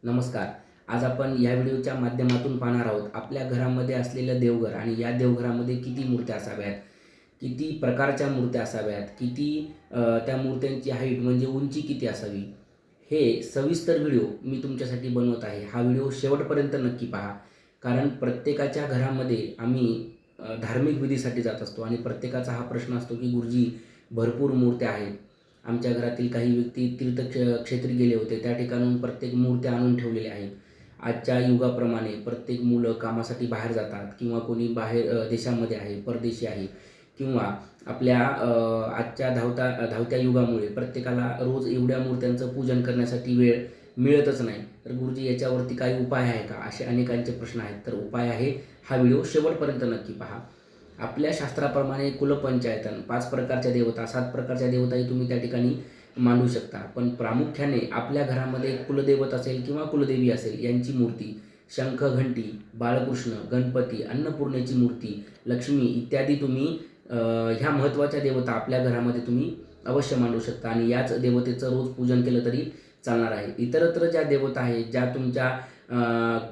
नमस्कार. आज आपण या व्हिडिओच्या माध्यमातून पाहणार आहोत आपल्या घरामध्ये असलेलं देवघर आणि या देवघरामध्ये किती मूर्त्या असाव्यात, किती प्रकारच्या मूर्त्या असाव्यात, किती त्या मूर्त्यांची हाईट म्हणजे उंची किती असावी, हे सविस्तर व्हिडिओ मी तुमच्यासाठी बनवत आहे. हा व्हिडिओ शेवटपर्यंत नक्की पहा, कारण प्रत्येकाच्या घरामध्ये आम्ही धार्मिक विधीसाठी जात असतो आणि प्रत्येकाचा हा प्रश्न असतो की गुरुजी भरपूर मूर्त्या आहेत. आमच्या घरातील काही व्यक्ती क्षेत्री गेले होते, त्या ठिकाणून प्रत्येक मूर्त्या आणून ठेवलेल्या आहेत. आजच्या युगाप्रमाणे प्रत्येक मुलं कामासाठी बाहेर जातात किंवा कोणी बाहेर देशामध्ये आहे, परदेशी आहे किंवा आपल्या आजच्या धावत्या युगामुळे प्रत्येकाला रोज एवढ्या मूर्त्यांचं पूजन करण्यासाठी वेळ मिळतच नाही. तर गुरुजी याच्यावरती काही उपाय आहे का, असे अनेकांचे प्रश्न आहेत. तर उपाय आहे, हा व्हिडिओ शेवटपर्यंत नक्की पहा. आपल्या शास्त्राप्रमाणे कुलपंचायतन 5 प्रकारच्या देवता, 7 प्रकारच्या देवताही तुम्ही त्या ठिकाणी मांडू शकता. पण प्रामुख्याने आपल्या घरामध्ये कुलदैवत असेल किंवा कुलदेवी असेल यांची मूर्ती, शंख, घंटी, बाळकृष्ण, गणपती, अन्नपूर्णेची मूर्ती, लक्ष्मी इत्यादी तुम्ही ह्या महत्त्वाच्या देवता आपल्या घरामध्ये तुम्ही अवश्य मांडू शकता आणि याच देवतेचं रोज पूजन केलं तरी चालणार आहे. इतरत्र ज्या देवता आहेत, ज्या तुमच्या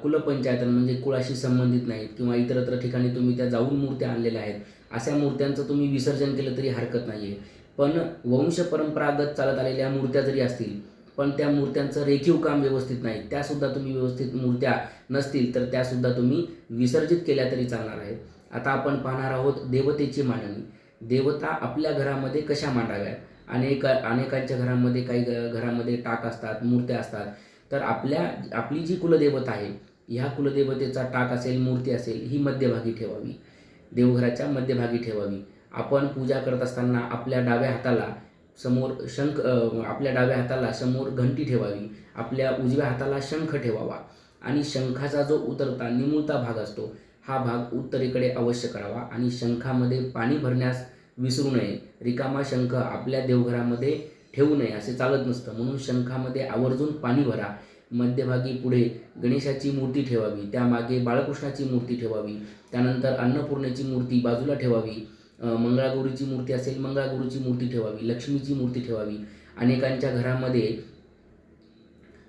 कुलपंचायतन म्हणजे कुळाशी संबंधित नाहीत किंवा इतरत्र ठिकाणी तुम्ही त्या जाऊन मूर्त्या आणलेल्या आहेत, अशा मूर्त्यांचं तुम्ही विसर्जन केलं तरी हरकत नाही आहे. पण वंश परंपरागत चालत आलेल्या मूर्त्या जरी असतील, पण त्या मूर्त्यांचं रेखीव काम व्यवस्थित नाही, त्यासुद्धा तुम्ही व्यवस्थित मूर्त्या नसतील तर त्यासुद्धा तुम्ही विसर्जित केल्या तरी चालणार आहेत. आता आपण पाहणार आहोत देवतेची मांडणी. देवता आपल्या घरामध्ये कशा मांडाव्यात. अनेकांच्या घरामध्ये काही घरामध्ये टाक असतात, मूर्त्या असतात. तर आपली जी कुलदेवता आहे, ह्या कुलदेवतेचा टाक असेल, मूर्ती असेल, ही मध्यभागी ठेवावी, देवघराच्या मध्यभागी ठेवावी. आपण पूजा करत असताना आपल्या डाव्या हाताला समोर घंटी ठेवावी, आपल्या उजव्या हाताला शंख ठेवावा आणि शंखाचा जो उतरता निमुळता भाग असतो, हा भाग उत्तरेकडे अवश्य करावा आणि शंखामध्ये पाणी भरण्यास विसरू नये. रिकामा शंख आपल्या देवघरामध्ये ठेवू नये, असे चालत नसतं. म्हणून शंखामध्ये आवर्जून पाणी भरा. मध्यभागी पुढे गणेशाची मूर्ती ठेवावी, त्यामागे बाळकृष्णाची मूर्ती ठेवावी, त्यानंतर अन्नपूर्णेची मूर्ती बाजूला ठेवावी, मंगळागौरीची मूर्ती असेल मंगळागौरीची मूर्ती ठेवावी, लक्ष्मीची मूर्ती ठेवावी. अनेकांच्या घरामध्ये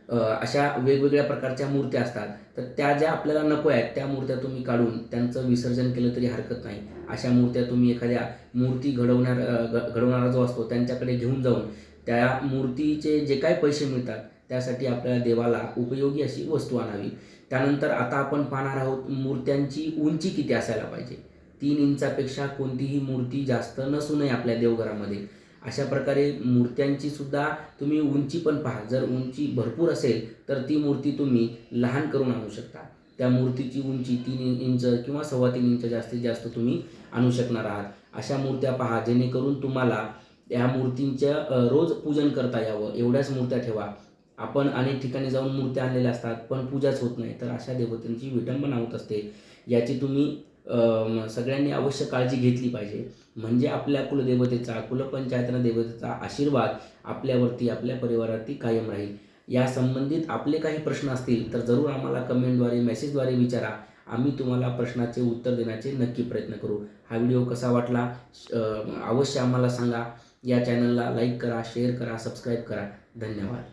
अशा वेगवेगळ्या प्रकारच्या मूर्त्या असतात, तर त्या ज्या आपल्याला नको आहेत त्या मूर्त्या तुम्ही काढून त्यांचं विसर्जन केलं तरी हरकत नाही. अशा मूर्त्या तुम्ही एखाद्या मूर्ती घडवणारा जो असतो त्यांच्याकडे घेऊन जाऊन त्या मूर्तीचे जे काही पैसे मिळतात त्यासाठी आपल्याला देवाला उपयोगी अशी वस्तू आणावी. त्यानंतर आता आपण पाहणार आहोत मूर्त्यांची उंची किती असायला पाहिजे. 3 इंचापेक्षा कोणतीही मूर्ती जास्त नसू नये आपल्या देवघरामध्ये. अशा प्रकारे मूर्त्यांची सुद्धा तुम्ही उंची पण पहा. जर उंची भरपूर असेल तर ती मूर्ती तुम्ही लहान करून आणू शकता. त्या मूर्तीची उंची 3 इंच किंवा 3.25 इंच जास्तीत जास्त तुम्ही आणू शकणार आहात. अशा मूर्त्या पहा, जेणेकरून तुम्हाला या मूर्तींचं रोज पूजन करता यावं. एवढ्याच मूर्त्या ठेवा. आपण अनेक ठिकाणी जाऊन मूर्त्या आणलेल्या असतात पण पूजाच होत नाही, तर अशा देवतांची विटंबना होत असते. याची तुम्ही सगळ्यांनी अवश्य काळजी घेतली पाहिजे. म्हणजे आपल्या कुलदेवतेचा, कुलपंचायतन देवतेचा आशीर्वाद आपल्यावरती, आपल्या परिवारावरती कायम राहील. या संबंधित आपले काही प्रश्न असतील तर जरूर आम्हाला कमेंटद्वारे, मेसेजद्वारे विचारा. आम्ही तुम्हाला प्रश्नाचे उत्तर देण्याचे नक्की प्रयत्न करू. हा व्हिडिओ कसा वाटला अवश्य आम्हाला सांगा. या चॅनलला लाईक करा, शेअर करा, सबस्क्राईब करा. धन्यवाद.